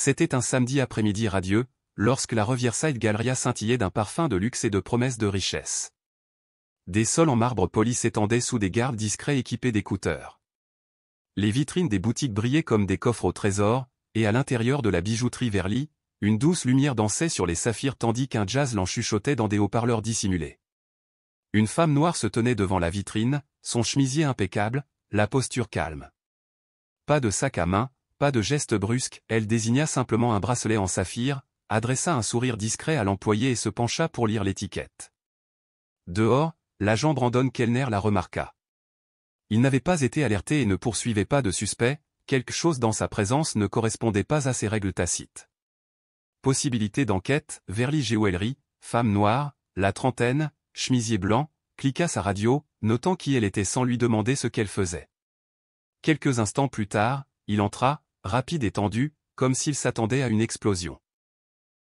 C'était un samedi après-midi radieux, lorsque la Riverside Galleria scintillait d'un parfum de luxe et de promesses de richesse. Des sols en marbre poli s'étendaient sous des gardes discrets équipés d'écouteurs. Les vitrines des boutiques brillaient comme des coffres au trésor, et à l'intérieur de la bijouterie Verly, une douce lumière dansait sur les saphirs tandis qu'un jazz l'en chuchotait dans des haut-parleurs dissimulés. Une femme noire se tenait devant la vitrine, son chemisier impeccable, la posture calme. Pas de sac à main, pas de geste brusque, elle désigna simplement un bracelet en saphir, adressa un sourire discret à l'employé et se pencha pour lire l'étiquette. Dehors, l'agent Brandon Kellner la remarqua. Il n'avait pas été alerté et ne poursuivait pas de suspect, quelque chose dans sa présence ne correspondait pas à ses règles tacites. Possibilité d'enquête, Verly Jewelry, femme noire, la trentaine, chemisier blanc, cliqua sa radio, notant qui elle était sans lui demander ce qu'elle faisait. Quelques instants plus tard, il entra, rapide et tendu, comme s'il s'attendait à une explosion.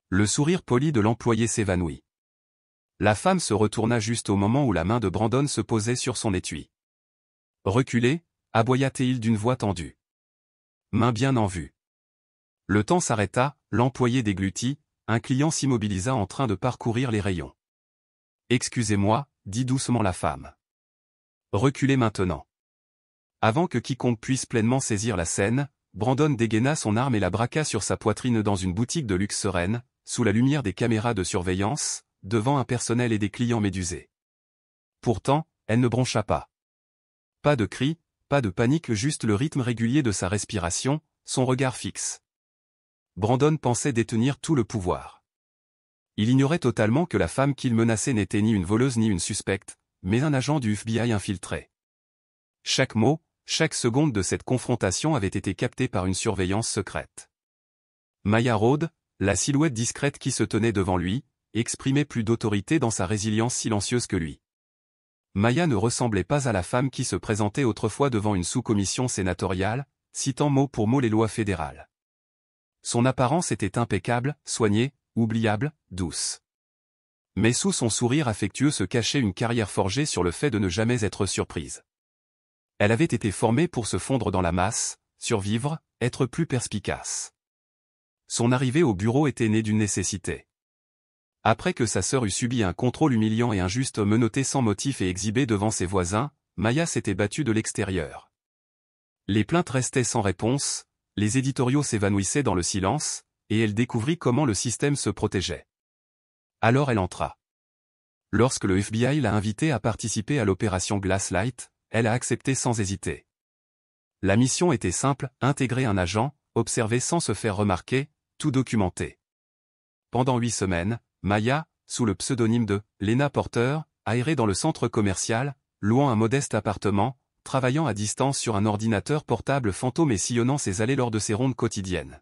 Le sourire poli de l'employé s'évanouit. La femme se retourna juste au moment où la main de Brandon se posait sur son étui. « Reculez » aboya-t-il d'une voix tendue. « Main bien en vue. » Le temps s'arrêta, l'employé déglutit, un client s'immobilisa en train de parcourir les rayons. « Excusez-moi » dit doucement la femme. « Reculez maintenant. » Avant que quiconque puisse pleinement saisir la scène, Brandon dégaina son arme et la braqua sur sa poitrine dans une boutique de luxe sereine, sous la lumière des caméras de surveillance, devant un personnel et des clients médusés. Pourtant, elle ne broncha pas. Pas de cri, pas de panique, juste le rythme régulier de sa respiration, son regard fixe. Brandon pensait détenir tout le pouvoir. Il ignorait totalement que la femme qu'il menaçait n'était ni une voleuse ni une suspecte, mais un agent du FBI infiltré. Chaque mot, chaque seconde de cette confrontation avait été captée par une surveillance secrète. Maya Rhodes, la silhouette discrète qui se tenait devant lui, exprimait plus d'autorité dans sa résilience silencieuse que lui. Maya ne ressemblait pas à la femme qui se présentait autrefois devant une sous-commission sénatoriale, citant mot pour mot les lois fédérales. Son apparence était impeccable, soignée, oubliable, douce. Mais sous son sourire affectueux se cachait une carrière forgée sur le fait de ne jamais être surprise. Elle avait été formée pour se fondre dans la masse, survivre, être plus perspicace. Son arrivée au bureau était née d'une nécessité. Après que sa sœur eut subi un contrôle humiliant et injuste menotté sans motif et exhibé devant ses voisins, Maya s'était battue de l'extérieur. Les plaintes restaient sans réponse, les éditoriaux s'évanouissaient dans le silence, et elle découvrit comment le système se protégeait. Alors elle entra. Lorsque le FBI l'a invitée à participer à l'opération Glasslight, elle a accepté sans hésiter. La mission était simple, intégrer un agent, observer sans se faire remarquer, tout documenter. Pendant 8 semaines, Maya, sous le pseudonyme de Lena Porter, errait dans le centre commercial, louant un modeste appartement, travaillant à distance sur un ordinateur portable fantôme et sillonnant ses allées lors de ses rondes quotidiennes.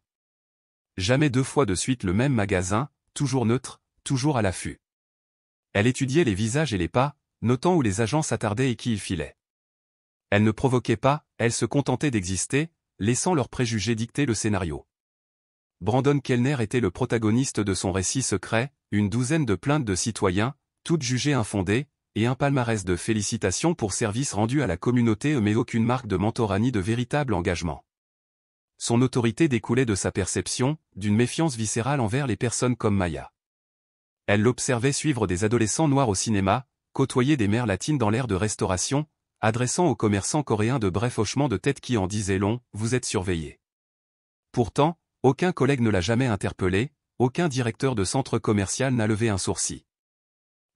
Jamais 2 fois de suite le même magasin, toujours neutre, toujours à l'affût. Elle étudiait les visages et les pas, notant où les agents s'attardaient et qui y filaient. Elle ne provoquait pas, elle se contentait d'exister, laissant leurs préjugés dicter le scénario. Brandon Kellner était le protagoniste de son récit secret, une douzaine de plaintes de citoyens, toutes jugées infondées, et un palmarès de félicitations pour services rendus à la communauté mais aucune marque de mentorat ni de véritable engagement. Son autorité découlait de sa perception, d'une méfiance viscérale envers les personnes comme Maya. Elle l'observait suivre des adolescents noirs au cinéma, côtoyer des mères latines dans l'aire de restauration, adressant aux commerçants coréens de brefs hochements de tête qui en disaient long, vous êtes surveillés. Pourtant, aucun collègue ne l'a jamais interpellé, aucun directeur de centre commercial n'a levé un sourcil.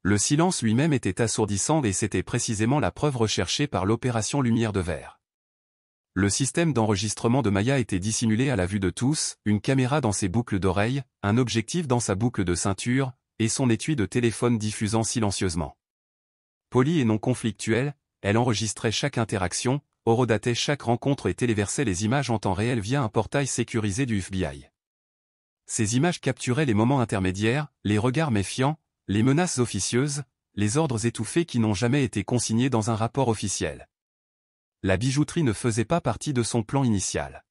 Le silence lui-même était assourdissant et c'était précisément la preuve recherchée par l'opération Lumière de Verre. Le système d'enregistrement de Maya était dissimulé à la vue de tous, une caméra dans ses boucles d'oreilles, un objectif dans sa boucle de ceinture, et son étui de téléphone diffusant silencieusement. Polie et non conflictuelle, elle enregistrait chaque interaction, horodatait chaque rencontre et téléversait les images en temps réel via un portail sécurisé du FBI. Ces images capturaient les moments intermédiaires, les regards méfiants, les menaces officieuses, les ordres étouffés qui n'ont jamais été consignés dans un rapport officiel. La bijouterie ne faisait pas partie de son plan initial.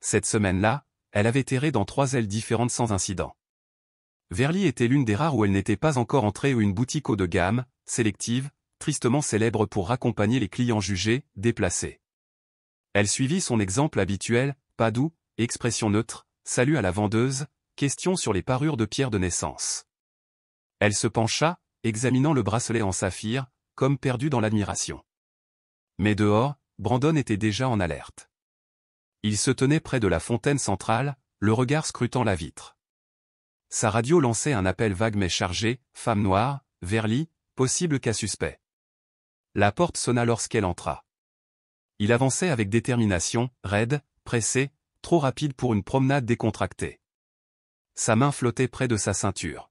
Cette semaine-là, elle avait erré dans 3 ailes différentes sans incident. Verly était l'une des rares où elle n'était pas encore entrée ou une boutique haut de gamme, sélective, tristement célèbre pour raccompagner les clients jugés, déplacés. Elle suivit son exemple habituel, pas doux, expression neutre, salut à la vendeuse, question sur les parures de pierre de naissance. Elle se pencha, examinant le bracelet en saphir, comme perdue dans l'admiration. Mais dehors, Brandon était déjà en alerte. Il se tenait près de la fontaine centrale, le regard scrutant la vitre. Sa radio lançait un appel vague mais chargé, femme noire, Verly, possible cas suspect. La porte sonna lorsqu'elle entra. Il avançait avec détermination, raide, pressé, trop rapide pour une promenade décontractée. Sa main flottait près de sa ceinture.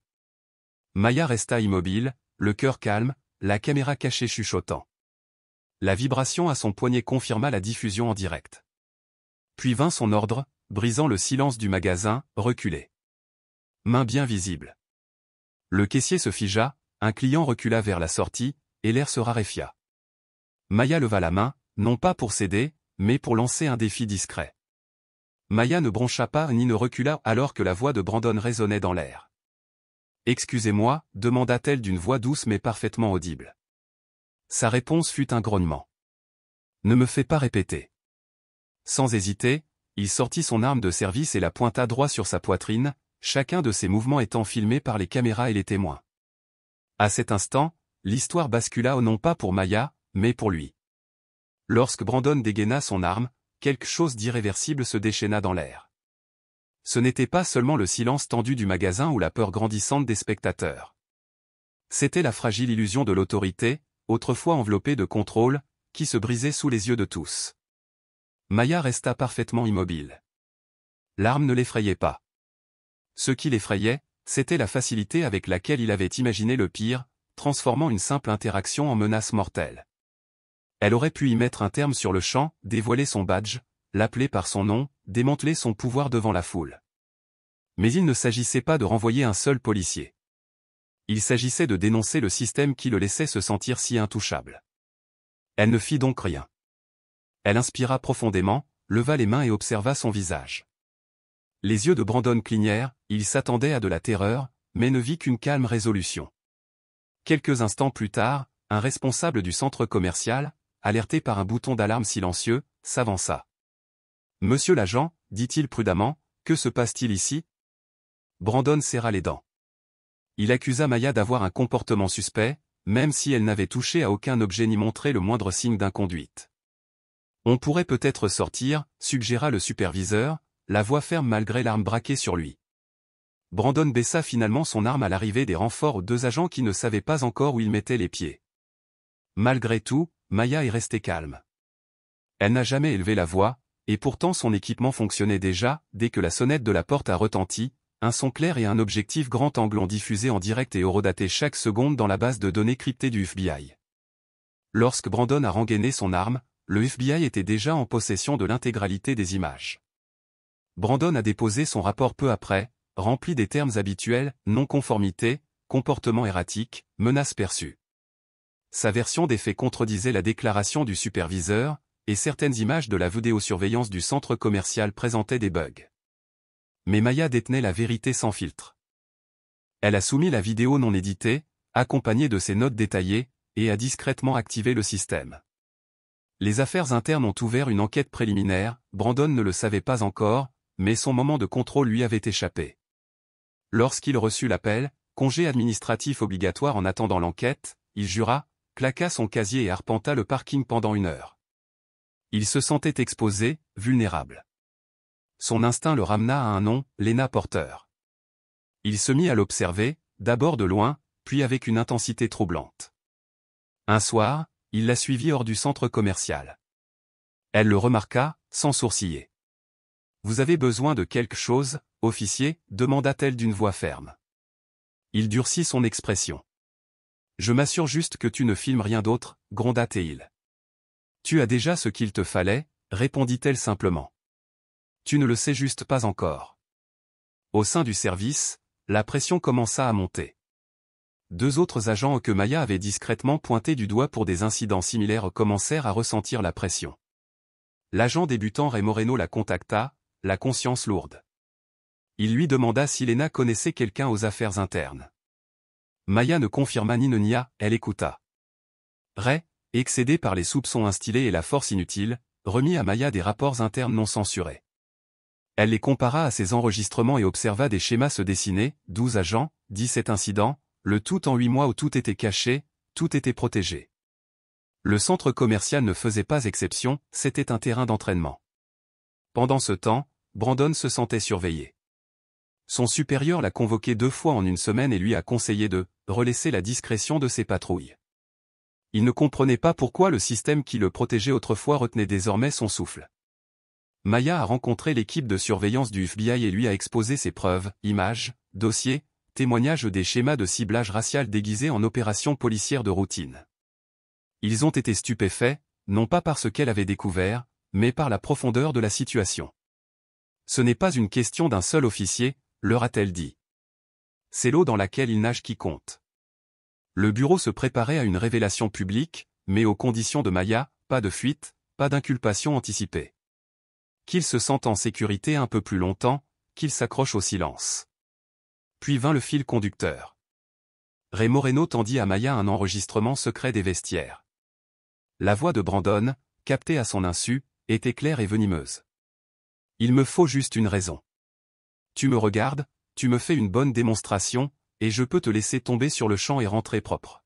Maya resta immobile, le cœur calme, la caméra cachée chuchotant. La vibration à son poignet confirma la diffusion en direct. Puis vint son ordre, brisant le silence du magasin, reculé. Main bien visible. Le caissier se figea, un client recula vers la sortie, et l'air se raréfia. Maya leva la main, non pas pour céder, mais pour lancer un défi discret. Maya ne broncha pas ni ne recula alors que la voix de Brandon résonnait dans l'air. « Excusez-moi » demanda-t-elle d'une voix douce mais parfaitement audible. Sa réponse fut un grognement. « Ne me fais pas répéter. » Sans hésiter, il sortit son arme de service et la pointa droit sur sa poitrine, chacun de ses mouvements étant filmé par les caméras et les témoins. À cet instant, l'histoire bascula non pas pour Maya, mais pour lui. Lorsque Brandon dégaina son arme, quelque chose d'irréversible se déchaîna dans l'air. Ce n'était pas seulement le silence tendu du magasin ou la peur grandissante des spectateurs. C'était la fragile illusion de l'autorité, autrefois enveloppée de contrôle, qui se brisait sous les yeux de tous. Maya resta parfaitement immobile. L'arme ne l'effrayait pas. Ce qui l'effrayait, c'était la facilité avec laquelle il avait imaginé le pire, transformant une simple interaction en menace mortelle. Elle aurait pu y mettre un terme sur le champ, dévoiler son badge, l'appeler par son nom, démanteler son pouvoir devant la foule. Mais il ne s'agissait pas de renvoyer un seul policier. Il s'agissait de dénoncer le système qui le laissait se sentir si intouchable. Elle ne fit donc rien. Elle inspira profondément, leva les mains et observa son visage. Les yeux de Brandon clignèrent, il s'attendait à de la terreur, mais ne vit qu'une calme résolution. Quelques instants plus tard, un responsable du centre commercial, alerté par un bouton d'alarme silencieux, s'avança. « Monsieur l'agent, dit-il prudemment, que se passe-t-il ici ?» Brandon serra les dents. Il accusa Maya d'avoir un comportement suspect, même si elle n'avait touché à aucun objet ni montré le moindre signe d'inconduite. « On pourrait peut-être sortir, suggéra le superviseur, la voix ferme malgré l'arme braquée sur lui. Brandon baissa finalement son arme à l'arrivée des renforts aux deux agents qui ne savaient pas encore où ils mettaient les pieds. Malgré tout, Maya est restée calme. Elle n'a jamais élevé la voix, et pourtant son équipement fonctionnait déjà, dès que la sonnette de la porte a retenti, un son clair et un objectif grand angle ont diffusé en direct et horodaté chaque seconde dans la base de données cryptée du FBI. Lorsque Brandon a rengainé son arme, le FBI était déjà en possession de l'intégralité des images. Brandon a déposé son rapport peu après, rempli des termes habituels, non-conformité, comportement erratique, menace perçue. Sa version des faits contredisait la déclaration du superviseur, et certaines images de la vidéosurveillance du centre commercial présentaient des bugs. Mais Maya détenait la vérité sans filtre. Elle a soumis la vidéo non éditée, accompagnée de ses notes détaillées, et a discrètement activé le système. Les affaires internes ont ouvert une enquête préliminaire, Brandon ne le savait pas encore, mais son moment de contrôle lui avait échappé. Lorsqu'il reçut l'appel, congé administratif obligatoire en attendant l'enquête, il jura, claqua son casier et arpenta le parking pendant 1 heure. Il se sentait exposé, vulnérable. Son instinct le ramena à un nom, Lena Porter. Il se mit à l'observer, d'abord de loin, puis avec une intensité troublante. Un soir, il la suivit hors du centre commercial. Elle le remarqua, sans sourciller. « Vous avez besoin de quelque chose, officier ?» demanda-t-elle d'une voix ferme. Il durcit son expression. « Je m'assure juste que tu ne filmes rien d'autre, » gronda-t-il. « Tu as déjà ce qu'il te fallait, » répondit-elle simplement. « Tu ne le sais juste pas encore. » Au sein du service, la pression commença à monter. 2 autres agents que Maya avait discrètement pointés du doigt pour des incidents similaires commencèrent à ressentir la pression. L'agent débutant Ray Moreno la contacta, la conscience lourde. Il lui demanda si Lena connaissait quelqu'un aux affaires internes. Maya ne confirma ni ne nia, elle écouta. Ray, excédé par les soupçons instillés et la force inutile, remit à Maya des rapports internes non censurés. Elle les compara à ses enregistrements et observa des schémas se dessiner, 12 agents, 17 incidents, le tout en 8 mois où tout était caché, tout était protégé. Le centre commercial ne faisait pas exception, c'était un terrain d'entraînement. Pendant ce temps, Brandon se sentait surveillé. Son supérieur l'a convoqué 2 fois en une semaine et lui a conseillé de relaisser la discrétion de ses patrouilles. Il ne comprenait pas pourquoi le système qui le protégeait autrefois retenait désormais son souffle. Maya a rencontré l'équipe de surveillance du FBI et lui a exposé ses preuves, images, dossiers, témoignages des schémas de ciblage racial déguisés en opérations policières de routine. Ils ont été stupéfaits, non pas par ce qu'elle avait découvert, mais par la profondeur de la situation. Ce n'est pas une question d'un seul officier, leur a-t-elle dit. C'est l'eau dans laquelle il nage qui compte. Le bureau se préparait à une révélation publique, mais aux conditions de Maya, pas de fuite, pas d'inculpation anticipée. Qu'il se sente en sécurité un peu plus longtemps, qu'il s'accroche au silence. Puis vint le fil conducteur. Ray Moreno tendit à Maya un enregistrement secret des vestiaires. La voix de Brandon, captée à son insu, était claire et venimeuse. Il me faut juste une raison. Tu me regardes, tu me fais une bonne démonstration, et je peux te laisser tomber sur le champ et rentrer propre.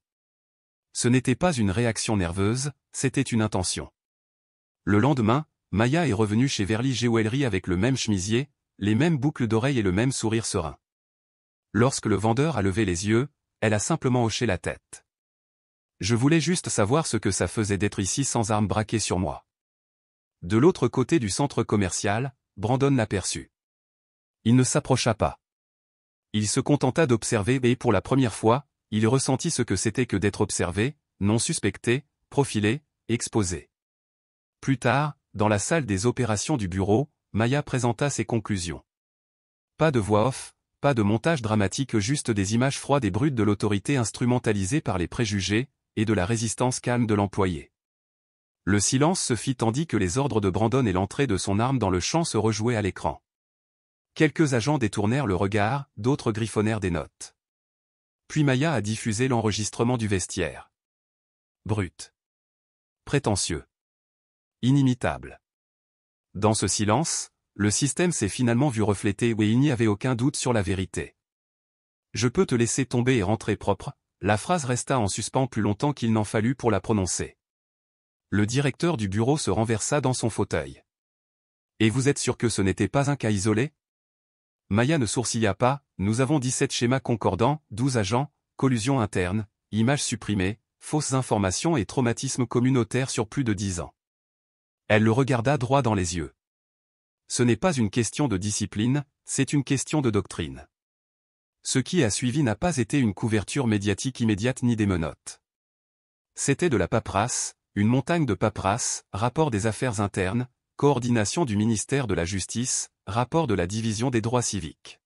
Ce n'était pas une réaction nerveuse, c'était une intention. Le lendemain, Maya est revenue chez Verly Jewelry avec le même chemisier, les mêmes boucles d'oreilles et le même sourire serein. Lorsque le vendeur a levé les yeux, elle a simplement hoché la tête. Je voulais juste savoir ce que ça faisait d'être ici sans armes braquées sur moi. De l'autre côté du centre commercial, Brandon l'aperçut. Il ne s'approcha pas. Il se contenta d'observer et pour la première fois, il ressentit ce que c'était que d'être observé, non suspecté, profilé, exposé. Plus tard, dans la salle des opérations du bureau, Maya présenta ses conclusions. Pas de voix off, pas de montage dramatique, juste des images froides et brutes de l'autorité instrumentalisée par les préjugés, et de la résistance calme de l'employé. Le silence se fit tandis que les ordres de Brandon et l'entrée de son arme dans le champ se rejouaient à l'écran. Quelques agents détournèrent le regard, d'autres griffonnèrent des notes. Puis Maya a diffusé l'enregistrement du vestiaire. Brut. Prétentieux. Inimitable. Dans ce silence, le système s'est finalement vu refléter et il n'y avait aucun doute sur la vérité. Je peux te laisser tomber et rentrer propre, la phrase resta en suspens plus longtemps qu'il n'en fallut pour la prononcer. Le directeur du bureau se renversa dans son fauteuil. Et vous êtes sûr que ce n'était pas un cas isolé? Maya ne sourcilla pas, nous avons 17 schémas concordants, 12 agents, collusion interne, images supprimées, fausses informations et traumatisme communautaire sur plus de 10 ans. Elle le regarda droit dans les yeux. Ce n'est pas une question de discipline, c'est une question de doctrine. Ce qui a suivi n'a pas été une couverture médiatique immédiate ni des menottes. C'était de la paperasse, une montagne de paperasse, rapport des affaires internes, coordination du ministère de la Justice, rapport de la division des droits civiques.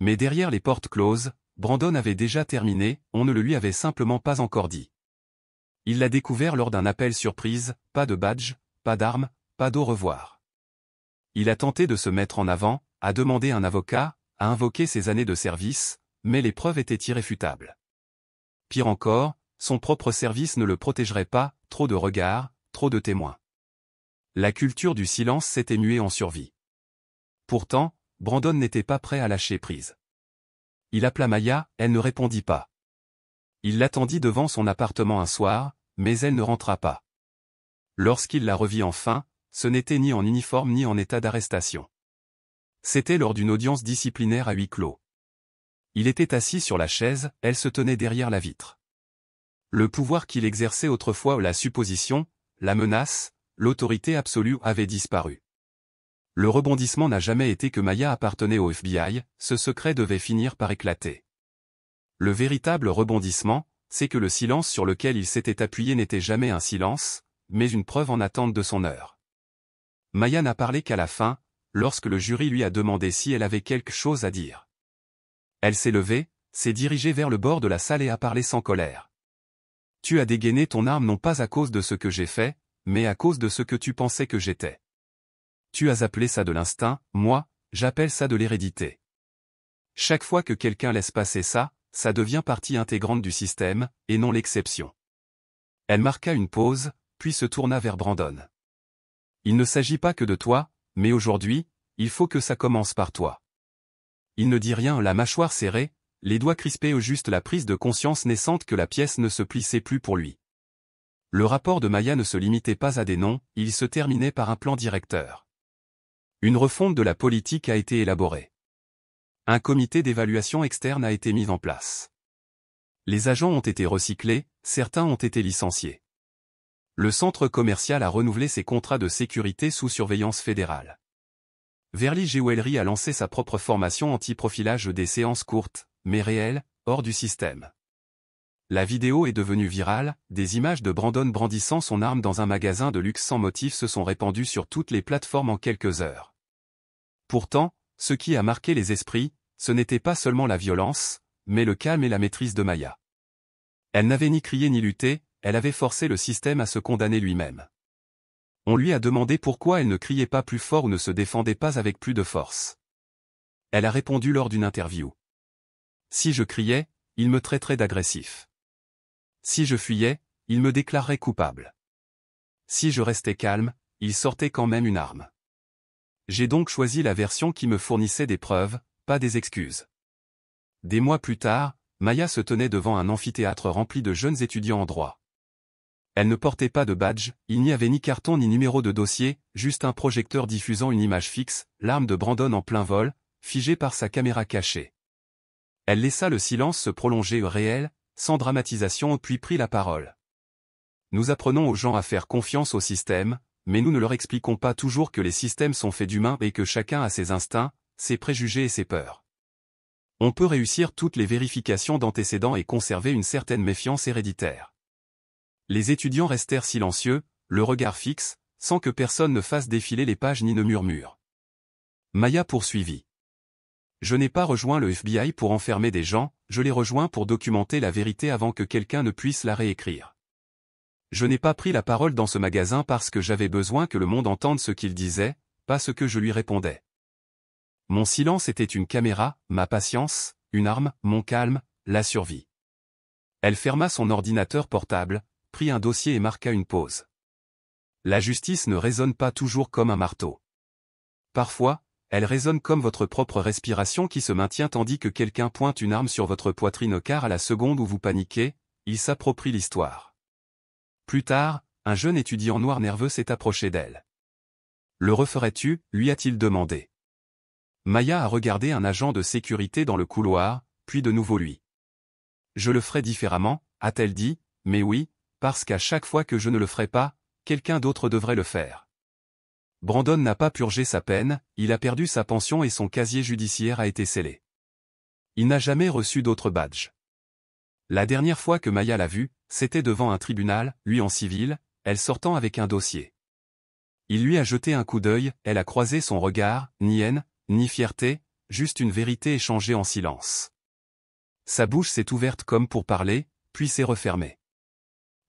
Mais derrière les portes closes, Brandon avait déjà terminé, on ne le lui avait simplement pas encore dit. Il l'a découvert lors d'un appel surprise, pas de badge, pas d'armes, pas d'au revoir. Il a tenté de se mettre en avant, a demandé un avocat, a invoqué ses années de service, mais les preuves étaient irréfutables. Pire encore, son propre service ne le protégerait pas, trop de regards, trop de témoins. La culture du silence s'était muée en survie. Pourtant, Brandon n'était pas prêt à lâcher prise. Il appela Maya, elle ne répondit pas. Il l'attendit devant son appartement un soir, mais elle ne rentra pas. Lorsqu'il la revit enfin, ce n'était ni en uniforme ni en état d'arrestation. C'était lors d'une audience disciplinaire à huis clos. Il était assis sur la chaise, elle se tenait derrière la vitre. Le pouvoir qu'il exerçait autrefois, la supposition, la menace, l'autorité absolue avait disparu. Le rebondissement n'a jamais été que Maya appartenait au FBI, ce secret devait finir par éclater. Le véritable rebondissement, c'est que le silence sur lequel il s'était appuyé n'était jamais un silence, mais une preuve en attente de son heure. Maya n'a parlé qu'à la fin, lorsque le jury lui a demandé si elle avait quelque chose à dire. Elle s'est levée, s'est dirigée vers le bord de la salle et a parlé sans colère. Tu as dégainé ton arme non pas à cause de ce que j'ai fait, mais à cause de ce que tu pensais que j'étais. Tu as appelé ça de l'instinct, moi, j'appelle ça de l'hérédité. Chaque fois que quelqu'un laisse passer ça, ça devient partie intégrante du système, et non l'exception. Elle marqua une pause, puis se tourna vers Brandon. Il ne s'agit pas que de toi, mais aujourd'hui, il faut que ça commence par toi. Il ne dit rien, la mâchoire serrée, les doigts crispés, au juste la prise de conscience naissante que la pièce ne se plissait plus pour lui. Le rapport de Maya ne se limitait pas à des noms, il se terminait par un plan directeur. Une refonte de la politique a été élaborée. Un comité d'évaluation externe a été mis en place. Les agents ont été recyclés, certains ont été licenciés. Le centre commercial a renouvelé ses contrats de sécurité sous surveillance fédérale. Verly Jewelry a lancé sa propre formation anti-profilage, des séances courtes, mais réelles, hors du système. La vidéo est devenue virale, des images de Brandon brandissant son arme dans un magasin de luxe sans motif se sont répandues sur toutes les plateformes en quelques heures. Pourtant, ce qui a marqué les esprits, ce n'était pas seulement la violence, mais le calme et la maîtrise de Maya. Elle n'avait ni crié ni lutté, elle avait forcé le système à se condamner lui-même. On lui a demandé pourquoi elle ne criait pas plus fort ou ne se défendait pas avec plus de force. Elle a répondu lors d'une interview. Si je criais, il me traiterait d'agressif. Si je fuyais, il me déclarerait coupable. Si je restais calme, il sortait quand même une arme. J'ai donc choisi la version qui me fournissait des preuves, pas des excuses. Des mois plus tard, Maya se tenait devant un amphithéâtre rempli de jeunes étudiants en droit. Elle ne portait pas de badge, il n'y avait ni carton ni numéro de dossier, juste un projecteur diffusant une image fixe, l'arme de Brandon en plein vol, figée par sa caméra cachée. Elle laissa le silence se prolonger réel, sans dramatisation, puis prit la parole. Nous apprenons aux gens à faire confiance au système, mais nous ne leur expliquons pas toujours que les systèmes sont faits d'humains et que chacun a ses instincts, ses préjugés et ses peurs. On peut réussir toutes les vérifications d'antécédents et conserver une certaine méfiance héréditaire. Les étudiants restèrent silencieux, le regard fixe, sans que personne ne fasse défiler les pages ni ne murmure. Maya poursuivit. Je n'ai pas rejoint le FBI pour enfermer des gens, je l'ai rejoint pour documenter la vérité avant que quelqu'un ne puisse la réécrire. Je n'ai pas pris la parole dans ce magasin parce que j'avais besoin que le monde entende ce qu'il disait, pas ce que je lui répondais. Mon silence était une caméra, ma patience, une arme, mon calme, la survie. Elle ferma son ordinateur portable, prit un dossier et marqua une pause. La justice ne résonne pas toujours comme un marteau. Parfois, elle résonne comme votre propre respiration qui se maintient tandis que quelqu'un pointe une arme sur votre poitrine, car à la seconde où vous paniquez, il s'approprie l'histoire. Plus tard, un jeune étudiant noir nerveux s'est approché d'elle. Le referais-tu, lui a-t-il demandé. Maya a regardé un agent de sécurité dans le couloir, puis de nouveau lui. Je le ferai différemment, a-t-elle dit, mais oui, parce qu'à chaque fois que je ne le ferai pas, quelqu'un d'autre devrait le faire. Brandon n'a pas purgé sa peine, il a perdu sa pension et son casier judiciaire a été scellé. Il n'a jamais reçu d'autre badge. La dernière fois que Maya l'a vu, c'était devant un tribunal, lui en civil, elle sortant avec un dossier. Il lui a jeté un coup d'œil, elle a croisé son regard, ni haine, ni fierté, juste une vérité échangée en silence. Sa bouche s'est ouverte comme pour parler, puis s'est refermée.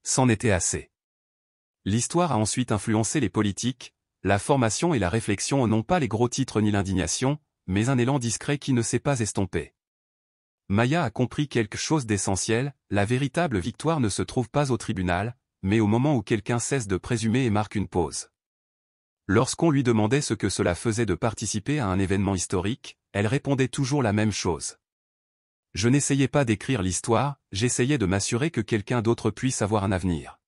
C'en était assez. L'histoire a ensuite influencé les politiques, la formation et la réflexion, non pas les gros titres ni l'indignation, mais un élan discret qui ne s'est pas estompé. Maya a compris quelque chose d'essentiel, la véritable victoire ne se trouve pas au tribunal, mais au moment où quelqu'un cesse de présumer et marque une pause. Lorsqu'on lui demandait ce que cela faisait de participer à un événement historique, elle répondait toujours la même chose. Je n'essayais pas d'écrire l'histoire, j'essayais de m'assurer que quelqu'un d'autre puisse avoir un avenir.